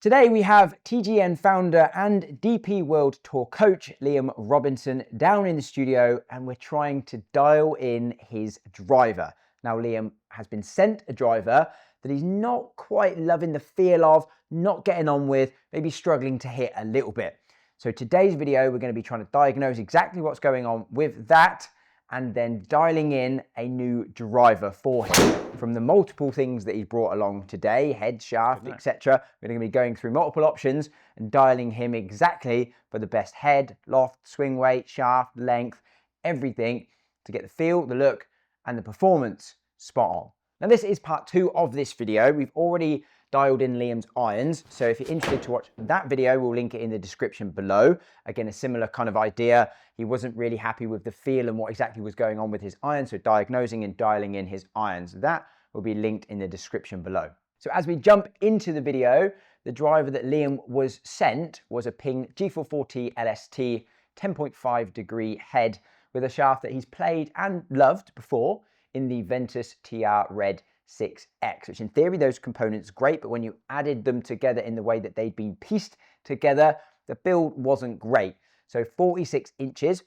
Today we have TGN founder and DP World Tour coach Liam Robinson down in the studio, and we're trying to dial in his driver. Now Liam has been sent a driver that he's not quite loving the feel of, not getting on with, maybe struggling to hit a little bit. So today's video we're going to be trying to diagnose exactly what's going on with that, and then dialing in a new driver for him from the multiple things that he's brought along today, head, shaft, etc. We're going to be going through multiple options and dialing him exactly for the best head, loft, swing weight, shaft, length, everything to get the feel, the look, and the performance spot on. Now this is part 2 of this video. We've already dialed in Liam's irons, so if you're interested to watch that video, we'll link it in the description below. Again, a similar kind of idea. He wasn't really happy with the feel and what exactly was going on with his irons, so diagnosing and dialing in his irons. That will be linked in the description below. So as we jump into the video, the driver that Liam was sent was a Ping G440 LST 10.5 degree head with a shaft that he's played and loved before in the Ventus TR Red 6X, which in theory those components great, but when you added them together in the way that they'd been pieced together, the build wasn't great. So 46 inches,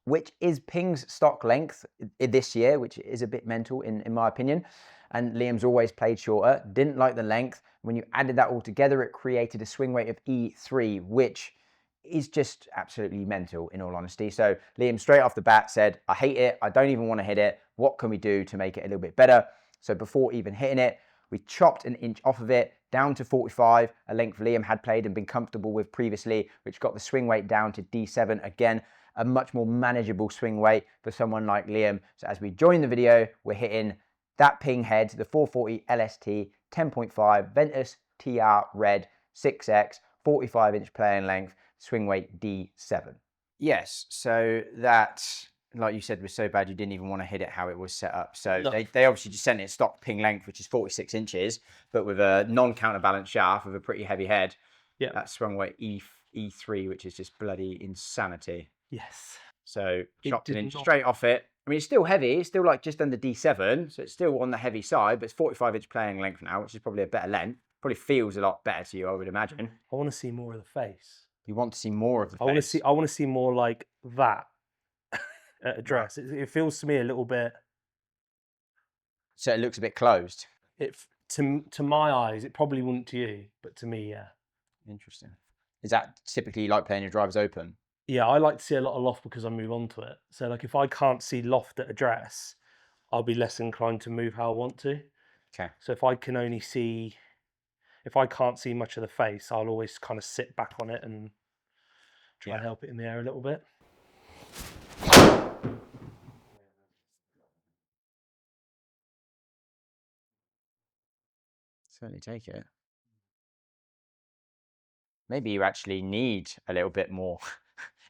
which is Ping's stock length this year, which is a bit mental in my opinion. And Liam's always played shorter, didn't like the length. When you added that all together, it created a swing weight of E3, which is just absolutely mental in all honesty. So Liam straight off the bat said, I hate it, I don't even want to hit it. What can we do to make it a little bit better? So before even hitting it, we chopped an inch off of it down to 45, a length Liam had played and been comfortable with previously, which got the swing weight down to D7. Again, a much more manageable swing weight for someone like Liam. So as we join the video, we're hitting that Ping head, the 440 LST 10.5 Ventus TR Red 6X, 45-inch playing length, swing weight D7. Yes, so that, like you said, was so bad you didn't even want to hit it how it was set up. So no. they obviously just sent it stock Ping length, which is 46 inches, but with a non-counterbalance shaft with a pretty heavy head. Yeah. That swung weight E3, which is just bloody insanity. Yes. So chopped an inch straight off it. I mean, it's still heavy. It's still like just under D7, so it's still on the heavy side, but it's 45-inch playing length now, which is probably a better length. Probably feels a lot better to you, I would imagine. I want to see more of the face. You want to see more of the face? I want to see more like that at a dress. It feels to me a little bit. So it looks a bit closed. To my eyes, it probably wouldn't to you, but to me, yeah. Interesting. Is that typically you like playing your drivers open? Yeah, I like to see a lot of loft because I move on to it. So like if I can't see loft at a dress, I'll be less inclined to move how I want to. Okay. So if I can't see much of the face, I'll always kind of sit back on it and try and help it in the air a little bit. Certainly take it. Maybe you actually need a little bit more,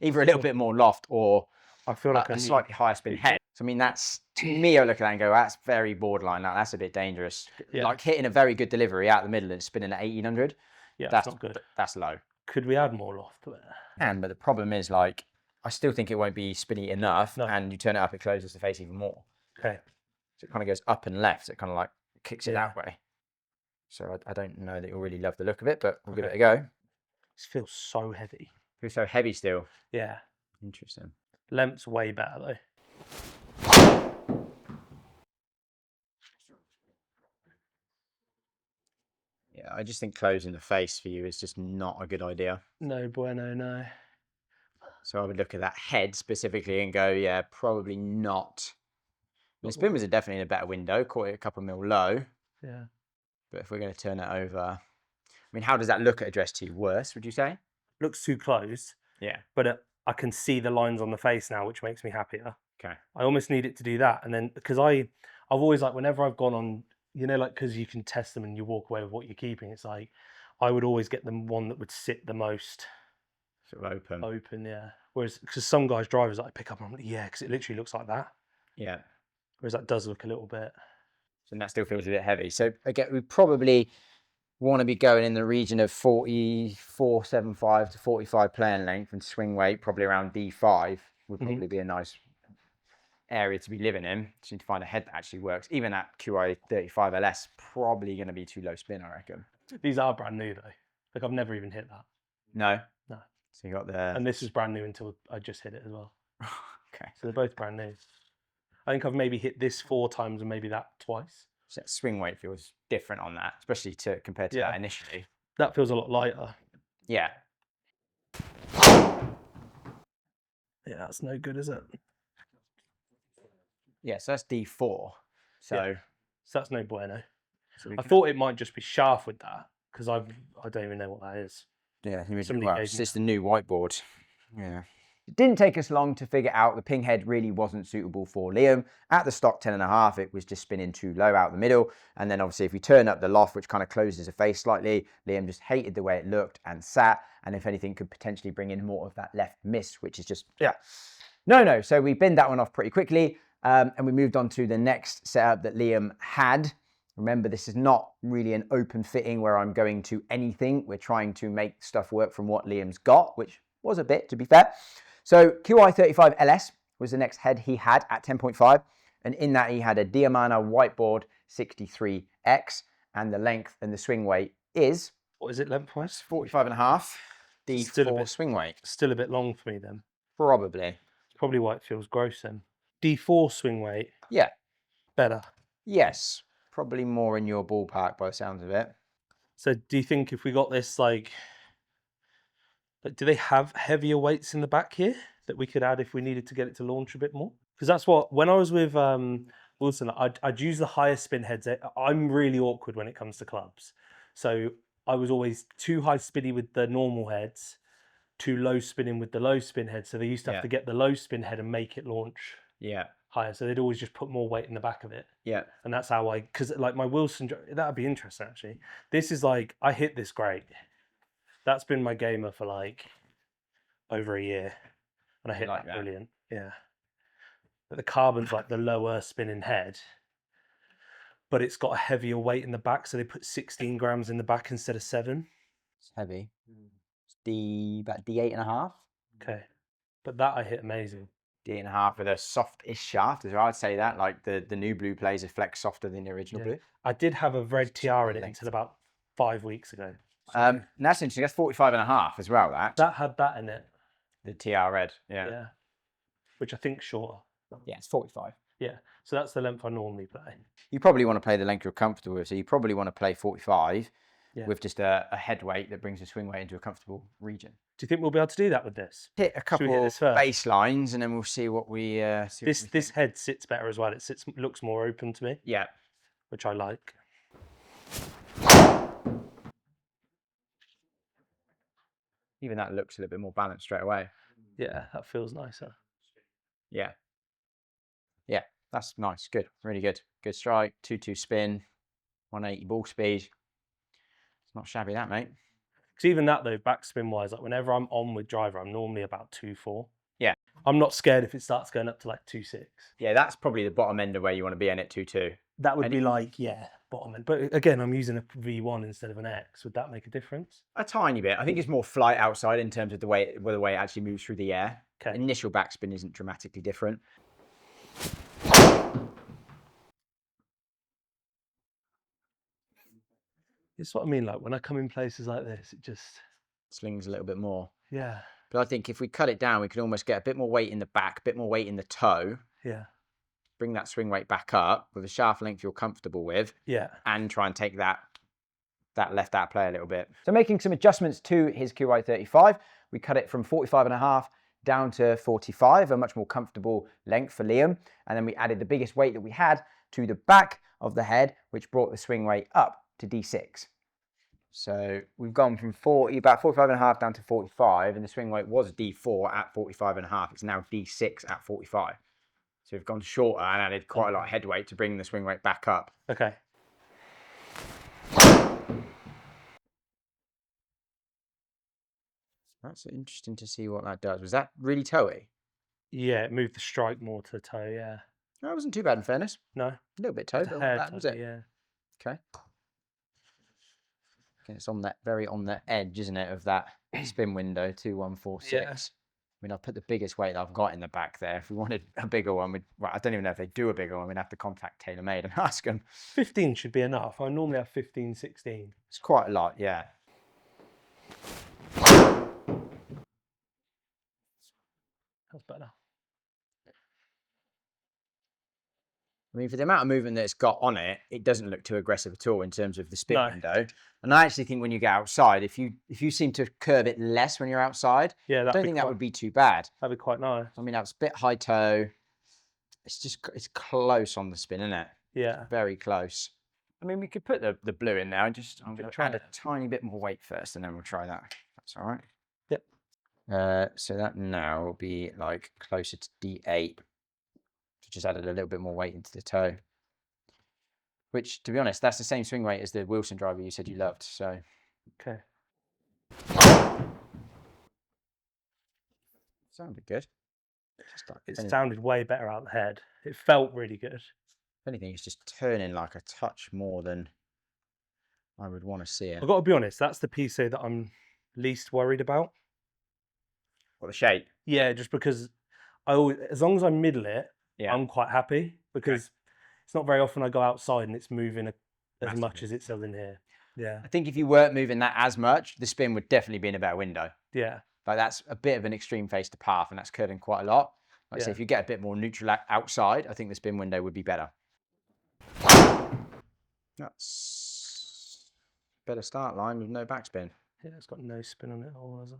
either a little bit more loft or I feel like a slightly higher spin head. So I mean, that's, to me, I look at that and go, that's very borderline. Like, that's a bit dangerous. Yeah. Like hitting a very good delivery out the middle and spinning at 1800. Yeah, that's not good. That's low. Could we add more loft to it? But the problem is, like, I still think it won't be spinny enough, and you turn it up, it closes the face even more. Okay. So it kind of goes up and left. So it kind of like kicks it that way. So I don't know that you'll really love the look of it, but we'll give it a go. This feels so heavy. Feels so heavy still. Yeah. Interesting. Length's way better though. Yeah, I just think closing the face for you is just not a good idea. No bueno, no. So I would look at that head specifically and go, yeah, probably not. The spin was definitely in a better window, caught it a couple mil low. Yeah. But if we're going to turn it over, I mean, how does that look at a dress to you? Worse, would you say? Looks too closed. Yeah. But I can see the lines on the face now, which makes me happier. Okay. I almost need it to do that. And then, because I've always, like, whenever I've gone on, you know, like, because you can test them and you walk away with what you're keeping, it's like, I would always get them one that would sit the most sort of open. Open, yeah. Whereas, because some guys' drivers I pick up and I'm like, yeah, because it literally looks like that. Yeah. Whereas that does look a little bit. And that still feels a bit heavy. So again, we probably want to be going in the region of 44.75 to 45 playing length and swing weight, probably around D5 would probably be a nice area to be living in. Just need to find a head that actually works. Even that QI 35 LS, probably going to be too low spin, I reckon. These are brand new though. Like I've never even hit that. No. No. So you got the. And this is brand new until I just hit it as well. Okay. So they're both brand new. I think I've maybe hit this 4 times and maybe that twice. So swing weight feels different on that, especially compared to that initially. That feels a lot lighter. Yeah. Yeah, that's no good, is it? Yeah, so that's D4. So that's no bueno. So I thought it might just be shaft with that because I don't even know what that is. Yeah, Somebody well, gave it's me just the new whiteboard. Yeah. It didn't take us long to figure out the ping head really wasn't suitable for Liam. At the stock 10.5, it was just spinning too low out the middle. And then obviously if we turn up the loft, which kind of closes the face slightly, Liam just hated the way it looked and sat. And if anything, could potentially bring in more of that left miss, which is just, no. So we binned that one off pretty quickly. And we moved on to the next setup that Liam had. Remember, this is not really an open fitting where I'm going to anything. We're trying to make stuff work from what Liam's got, which was a bit, to be fair. So QI35 LS was the next head he had at 10.5. And in that, he had a Diamana Whiteboard 63X. And the length and the swing weight is... What is it lengthwise? 45.5. D4 swing weight. Still a bit long for me then. Probably. It's probably why it feels gross then. D4 swing weight. Yeah. Better. Yes. Probably more in your ballpark by the sounds of it. So do you think if we got this, like do they have heavier weights in the back here that we could add if we needed to get it to launch a bit more? Because that's what, when I was with Wilson, I'd use the higher spin heads. I'm really awkward when it comes to clubs. So I was always too high spinny with the normal heads, too low spinning with the low spin head. So they used to have to get the low spin head and make it launch higher. So they'd always just put more weight in the back of it. Yeah. And that's how because like my Wilson, that'd be interesting actually. This is like, I hit this great. That's been my gamer for like over a year. And I hit that brilliant. Yeah. But the carbon's like the lower spinning head, but it's got a heavier weight in the back. So they put 16 grams in the back instead of 7. It's heavy. It's about D8.5. Okay. But that I hit amazing. D8.5 with a soft-ish shaft as well. I'd say that, like the Newbury plays a flex softer than the original blue. I did have a red TR in it until about 5 weeks ago. And that's interesting. That's 45.5 as well. That had that in it. The TR red. Yeah. Which I think's shorter. Yeah, it's 45. Yeah. So that's the length I normally play. You probably want to play the length you're comfortable with. So you probably want to play 45 with just a head weight that brings the swing weight into a comfortable region. Do you think we'll be able to do that with this? Hit a couple of base lines and then we'll see what we see. This head sits better as well. It looks more open to me. Yeah. Which I like. Even that looks a little bit more balanced straight away. Yeah, that feels nicer. Yeah. Yeah, that's nice. Good. Really good. Good strike. 2-2 spin. 180 ball speed. It's not shabby that, mate. Because even that though, backspin wise, like whenever I'm on with driver, I'm normally about 2.4. Yeah. I'm not scared if it starts going up to like 2.6. Yeah, that's probably the bottom end of where you want to be in at 2.2. That would be like, bottom end. But again, I'm using a V1 instead of an X. Would that make a difference? A tiny bit. I think it's more flight outside in terms of the way it actually moves through the air. Okay. Initial backspin isn't dramatically different. It's what I mean, like when I come in places like this, it just slings a little bit more. Yeah. But I think if we cut it down, we can almost get a bit more weight in the back, a bit more weight in the toe. Yeah. Bring that swing weight back up with a shaft length you're comfortable with. Yeah. And try and take that left out play a little bit. So making some adjustments to his QI35, we cut it from 45.5 down to 45, a much more comfortable length for Liam. And then we added the biggest weight that we had to the back of the head, which brought the swing weight up to D6. So we've gone from about 45.5 down to 45, and the swing weight was D4 at 45.5. It's now D6 at 45. So we've gone shorter and added quite a lot of head weight to bring the swing weight back up. Okay. That's interesting to see what that does. Was that really toey? Yeah, it moved the strike more to the toe, yeah. That wasn't too bad in fairness. No. A little bit toe, but that was it. Yeah. Okay. It's on that on the edge, isn't it, of that spin window, 2146. Yeah. I mean, I've put the biggest weight that I've got in the back there. If we wanted a bigger one, I don't even know if they do a bigger one. We'd have to contact TaylorMade and ask them. 15 should be enough. I normally have 15, 16. It's quite a lot, yeah. That's better. I mean, for the amount of movement that it's got on it, it doesn't look too aggressive at all in terms of the spin No. window. And I actually think when you get outside, if you seem to curve it less when you're outside, Yeah, I don't think that would be too bad. That'd be quite nice. I mean, that's a bit high toe. It's close on the spin, isn't it? Yeah. Very close. I mean, we could put the blue in there. I'm going to try add it. a tiny bit more weight first, and then we'll try that. That's all right. Yep. So that now will be like closer to D8. So just added a little bit more weight into the toe. Which, to be honest, that's the same swing weight as the Wilson driver you said you loved. So. Okay. Sounded good. It sounded way better out the head. It felt really good. If anything, it's just turning like a touch more than I would want to see it. I've got to be honest, that's the piece that I'm least worried about. What, the shape? Yeah, just because as long as I middle it, I'm quite happy, because it's not very often I go outside and it's moving as much as it does in here. Yeah. I think if you weren't moving that as much, the spin would definitely be in a better window. Yeah. Like, that's a bit of an extreme face to path, and that's curving quite a lot. Like I say, if you get a bit more neutral outside, I think the spin window would be better. That's a better start line with no backspin. Yeah, it's got no spin on it at all, has it?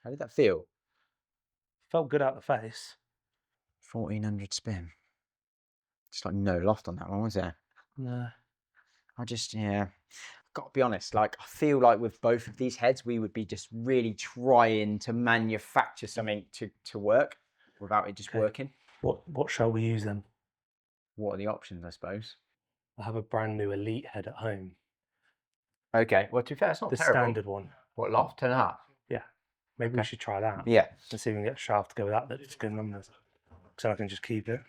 How did that feel? Felt good out the face. 1400 spin. Just like no loft on that one, was there? No. Got to be honest, like, I feel like with both of these heads, we would be just really trying to manufacture something to work without it just working. What shall we use then? What are the options, I suppose? I have a brand new Elite head at home. Okay, well, to be fair, it's not terrible. The standard one. What, loft, 10.5? Yeah. Maybe we should try that. Yeah. Let's see if we can get a shaft to go with that. That's good numbers. So I can just keep it.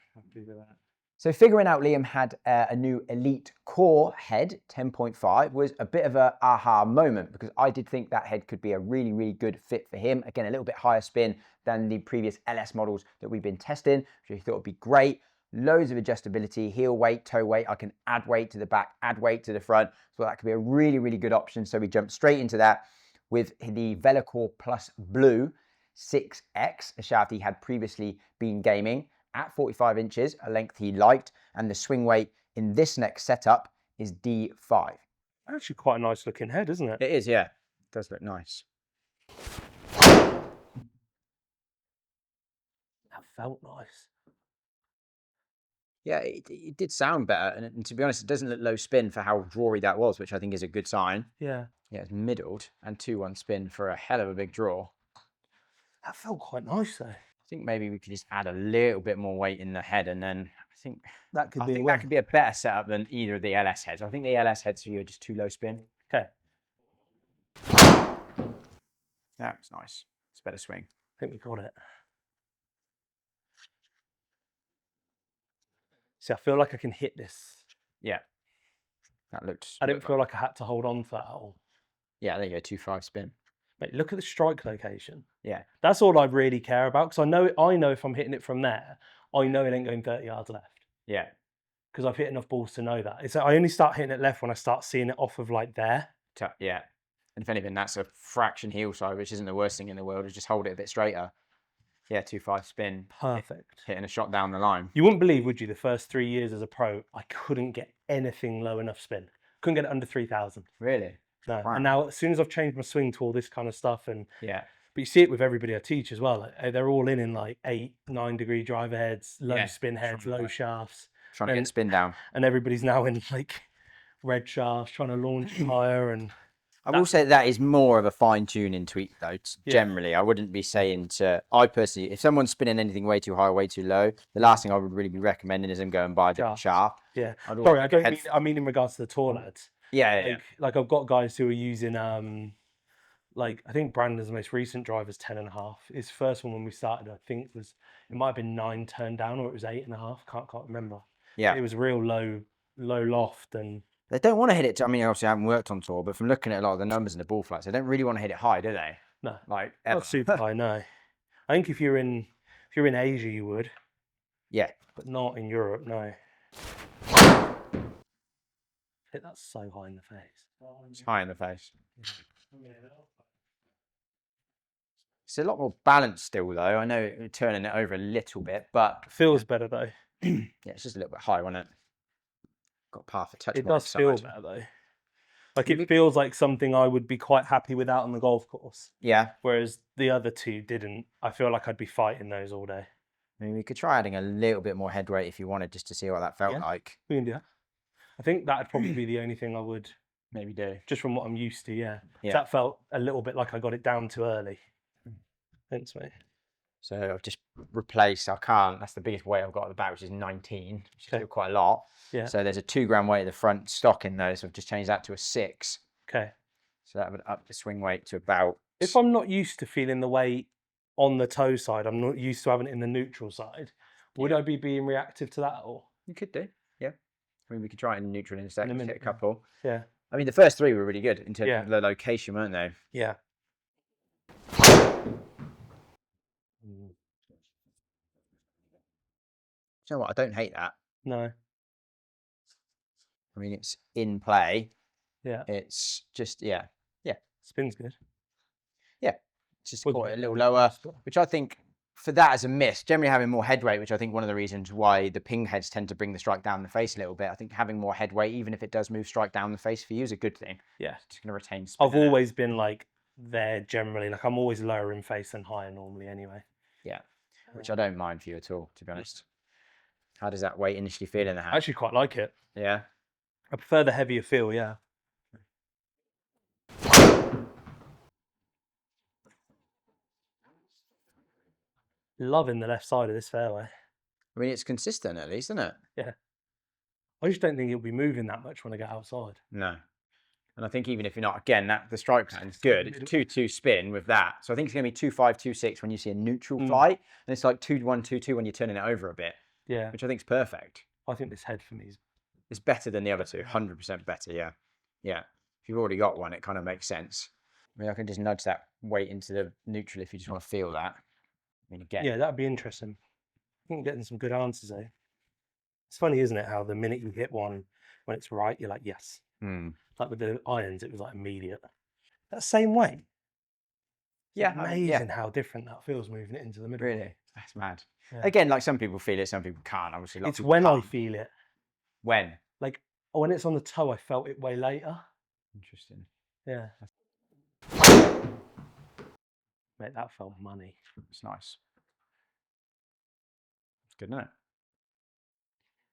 So figuring out Liam had a new Elite Core head, 10.5, was a bit of a aha moment, because I did think that head could be a really, really good fit for him. Again, a little bit higher spin than the previous LS models that we've been testing, which I thought would be great. Loads of adjustability, heel weight, toe weight. I can add weight to the back, add weight to the front. So that could be a really, really good option. So we jumped straight into that with the VeloCore Plus Blue 6X, a shaft he had previously been gaming at 45 inches, a length he liked, and the swing weight in this next setup is D5. Actually quite a nice looking head, isn't it? It is, yeah. It does look nice. That felt nice. Yeah, it did sound better, and to be honest, it doesn't look low spin for how drawy that was, which I think is a good sign. Yeah. Yeah, it's middled and 2-1 spin for a hell of a big draw. That felt quite nice though. I think maybe we could just add a little bit more weight in the head, and then I think that could be a better setup than either of the LS heads. I think the LS heads for you are just too low spin. Okay. That was nice. It's a better swing. I think we got it. See, I feel like I can hit this. Yeah. That looked... I didn't feel like I had to hold on to that at all. Yeah, there you go, 2-5 spin. Mate, look at the strike location. Yeah. That's all I really care about, because I know if I'm hitting it from there, I know it ain't going 30 yards left. Yeah. Because I've hit enough balls to know that. I only start hitting it left when I start seeing it off of like there. Yeah. And if anything, that's a fraction heel side, which isn't the worst thing in the world. Just hold it a bit straighter. Yeah, 2-5 spin. Perfect. Hitting a shot down the line. You wouldn't believe, would you, the first 3 years as a pro, I couldn't get anything low enough spin. Couldn't get it under 3,000. Really? No. Wow. And now, as soon as I've changed my swing to all this kind of stuff, and yeah, but you see it with everybody I teach as well. Like, they're all in like 8-9 degree driver heads, low spin heads, low shafts. Trying to get spin down. And everybody's now in like red shafts, trying to launch higher. And I will say that is more of a fine-tuning tweak, though. Generally, I wouldn't be saying to... I personally, if someone's spinning anything way too high or way too low, the last thing I would really be recommending is them go and buy a different shaft. Yeah. Sorry, I mean in regards to the tour lads. Yeah, like I've got guys who are using like I think Brandon's most recent driver's 10.5. His first one when we started, I think it might have been 9 turned down, or it was 8.5. Can't remember. Yeah, it was real low loft, and they don't want to hit it. I mean, obviously I haven't worked on tour, but from looking at a lot of the numbers in the ball flats, they don't really want to hit it high, do they? No, like ever. Not super high. No, I think if you're in Asia, you would. Yeah, but not in Europe. No. Hit that so high in the face. It's high in the face. It's a lot more balanced still, though. I know turning it over a little bit, but Feels better though. yeah, it's just a little bit high, wasn't it? Got path a touch It more does feel inside. better though. Like Maybe- it feels like something I would be quite happy with out on the golf course. Yeah, Whereas the other two didn't. I feel like I'd be fighting those all day. I mean, we could try adding a little bit more head weight if you wanted, just to see what that felt Yeah. like. We can do that. I think that'd probably be the only thing I would, Maybe do. just from what I'm used to, yeah. Yeah. That felt a little bit like I got it down too early. Thanks, mate. So I've just replaced, I can't, that's the biggest weight I've got at the back, which is 19, which is still quite a lot. Yeah. So there's a 2 gram weight at the front stock in those, so I've just changed that to a 6. Okay. So that would up the swing weight to about... If I'm not used to feeling the weight on the toe side, I'm not used to having it in the neutral side, would I be being reactive to that at all? You could do, yeah. I mean, we could try it in neutral in a second, minute, hit a couple. Yeah. I mean, the first 3 were really good in terms Yeah. of the location, weren't they? Yeah. You know what, I don't hate that. No. I mean, it's in play. Yeah. It's just, yeah. Spin's good. It's just Was caught it a bit little lower, lower, but- which I think for that as a miss, generally having more head weight, which I think one of the reasons why the ping heads tend to bring the strike down the face a little bit. I think having more head weight, even if it does move strike down the face for you, is a good thing. Yeah. It's going to retain spin. I've always been like there generally. Like I'm always lower in face than higher normally anyway. Yeah, which I don't mind for you at all, to be honest. How does that weight initially feel in the I hand? actually quite like it. Yeah. I prefer the heavier feel, yeah. Loving the left side of this fairway. I mean, it's consistent at least, isn't it? I just don't think it'll be moving that much when I get outside. No. And I think even if you're not, again, the strike pattern's good. It's 2-2 spin with that. So I think it's going to be 2-5, 2-6 when you see a neutral flight. And it's like 2-1, 2-2 when you're turning it over a bit, Yeah. which I think is perfect. I think this head for me is It's better than the other two, 100% better, yeah. Yeah. If you've already got one, it kind of makes sense. I mean, I can just nudge that weight into the neutral if you just want to feel that. I mean, again, yeah, that'd be interesting. I think I'm getting some good answers though. It's funny, isn't it, how the minute you hit one when it's right, you're like, yes. Like with the irons, it was like immediate. That same way. Yeah, Amazing how different that feels moving it into the middle. really. That's mad. Yeah. Again, like some people feel it, some people can't. Obviously, lots It's of people when I can't. feel it. When? Like when it's on the toe, I felt it way later. Interesting. Yeah. Mate, that felt money. It's nice. It's good, isn't it?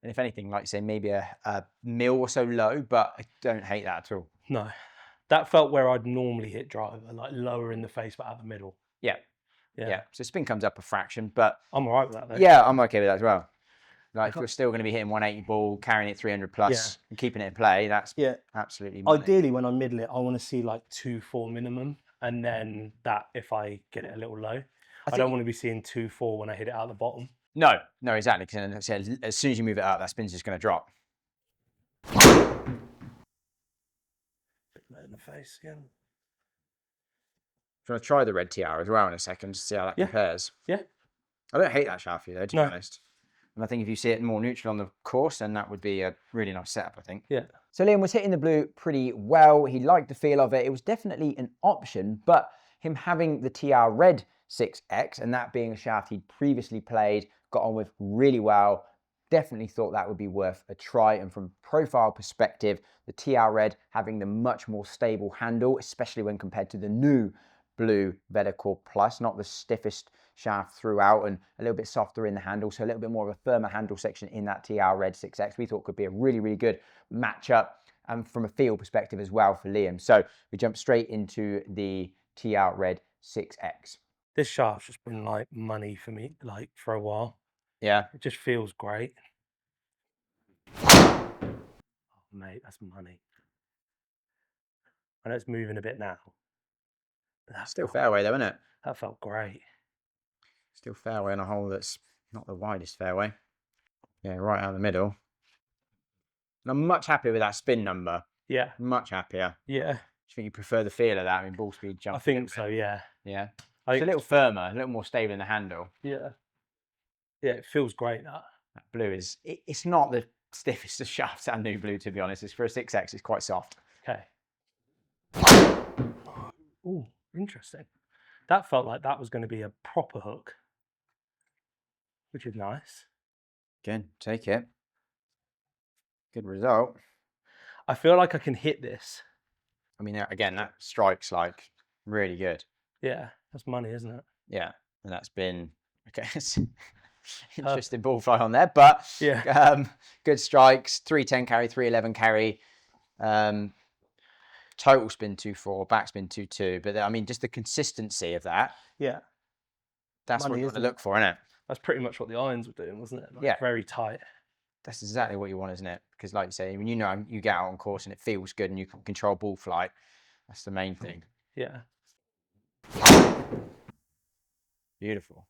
And if anything, like you say, maybe a mil or so low, but I don't hate that at all. No. That felt where I'd normally hit driver, like lower in the face, but out the middle. Yeah. Yeah. Yeah. So spin comes up a fraction, but I'm all right with that though. yeah, I'm okay with that as well. Like if we're still going to be hitting 180 ball, carrying it 300 plus, and keeping it in play, that's absolutely money. Ideally, when I middle it, I want to see like 2-4 minimum, and then that if I get it a little low. I don't want to be seeing 2-4 when I hit it out the bottom. No, exactly. Because as soon as you move it up, that spin's just going to drop. Bit low in the face again. I'm going to try the red tiara as well in a second to see how that compares. Yeah. I don't hate that shaft for you though, to be No. honest. And I think if you see it more neutral on the course, then that would be a really nice setup, I think. Yeah. So Liam was hitting the blue pretty well. He liked the feel of it. It was definitely an option, but him having the TR Red 6X and that being a shaft he'd previously played, got on with really well, definitely thought that would be worth a try. And from profile perspective, the TR Red having the much more stable handle, especially when compared to the new blue Vetacore Plus, not the stiffest shaft throughout and a little bit softer in the handle, so a little bit more of a firmer handle section in that TR Red 6X, we thought could be a really, really good matchup and from a feel perspective as well for Liam. So we jumped straight into the TR Red 6X. This shaft's just been like money for me, like for a while. Yeah. It just feels great. Oh, mate, that's money. I know it's moving a bit now. But that's Still fairway though, isn't it? That felt great. Still fairway on a hole that's not the widest fairway. Yeah, right out the middle. And I'm much happier with that spin number. Yeah. Much happier. Yeah. Do you think you prefer the feel of that? I mean, ball speed jump. I think so, yeah. Yeah. I It's a little firmer, a little more stable in the handle. Yeah. Yeah, it feels great, that. That blue is, it's not the stiffest of shafts, that new blue, to be honest. It's for a 6X, it's quite soft. Okay. Oh, interesting. That felt like that was going to be a proper hook, which is nice. Again, take it. Good result. I feel like I can hit this. I mean, again, that strike's like really good. Yeah, that's money, isn't it? Yeah, and that's been, okay, it's interesting ball fly on there, but yeah, good strikes, 310 carry, 311 carry. Total spin 2-4, backspin 2-2. But I mean, just the consistency of that. Yeah. That's Money, what you want to isn't look for, isn't it? That's pretty much what the irons were doing, wasn't it? Like, Yeah. Very tight. That's exactly what you want, isn't it? Because like you say, when you know you get out on course and it feels good and you can control ball flight, that's the main thing. Yeah. Beautiful.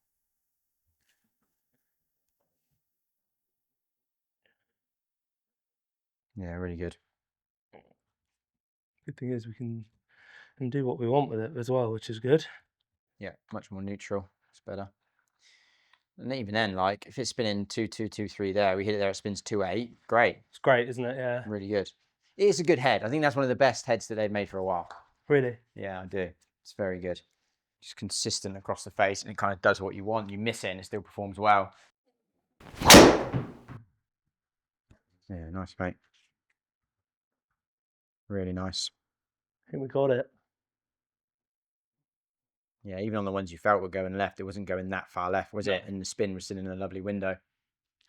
Yeah, really good. Good thing is we can do what we want with it as well, which is good. Yeah, much more neutral. It's better. And even then, like if it's spinning 2-2, 2-3 there, we hit it there, it spins 2-8. Great. It's great, isn't it? Yeah. Really good. It is a good head. I think that's one of the best heads that they've made for a while. Really? Yeah, I do. It's very good. Just consistent across the face, and it kind of does what you want. You miss it, and it still performs well. Yeah, nice, mate. Really nice. I think we got it. Yeah, even on the ones you felt were going left, it wasn't going that far left, was it? And the spin was still in a lovely window.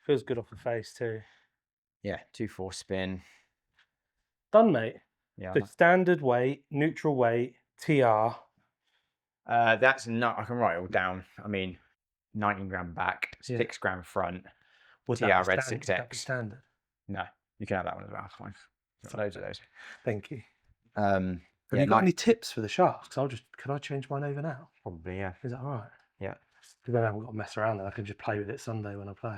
Feels good off the face too. Yeah, 2-4 spin. Done, mate. Yeah. So standard weight, neutral weight, TR. That's not, I can write it all down. I mean, 19 gram back, 6 gram front, TR red 6X. Would that be standard? No, you can have that one as well. It's fine. Got loads of those. Thank you. Have you got any tips for the shafts? Can I change mine over now? Probably, yeah. Is that all right? Yeah. Because then I haven't got to mess around then. I can just play with it Sunday when I play.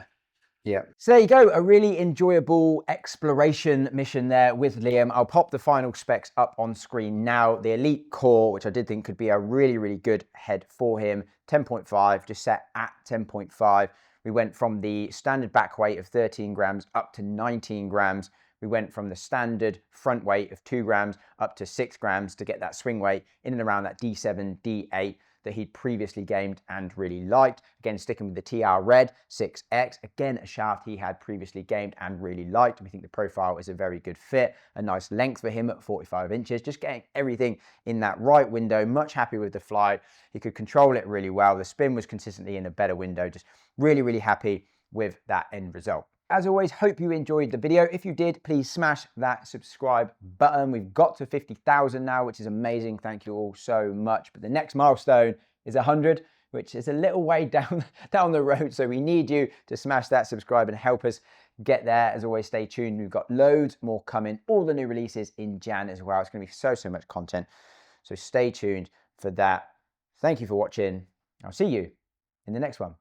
Yeah. So there you go, a really enjoyable exploration mission there with Liam. I'll pop the final specs up on screen now. The Elite Core, which I did think could be a really, really good head for him. 10.5, just set at 10.5. We went from the standard back weight of 13 grams up to 19 grams. We went from the standard front weight of 2 grams up to 6 grams to get that swing weight in and around that D7, D8 that he'd previously gamed and really liked. Again, sticking with the TR Red 6X, again, a shaft he had previously gamed and really liked. We think the profile is a very good fit, a nice length for him at 45 inches, just getting everything in that right window. Much happy with the fly. He could control it really well. The spin was consistently in a better window. Just really, really happy with that end result. As always, hope you enjoyed the video. If you did, please smash that subscribe button. We've got to 50,000 now, which is amazing. Thank you all so much. But the next milestone is 100, which is a little way down the road. So we need you to smash that subscribe and help us get there. As always, stay tuned. We've got loads more coming. All the new releases in Jan as well. It's going to be so much content. So stay tuned for that. Thank you for watching. I'll see you in the next one.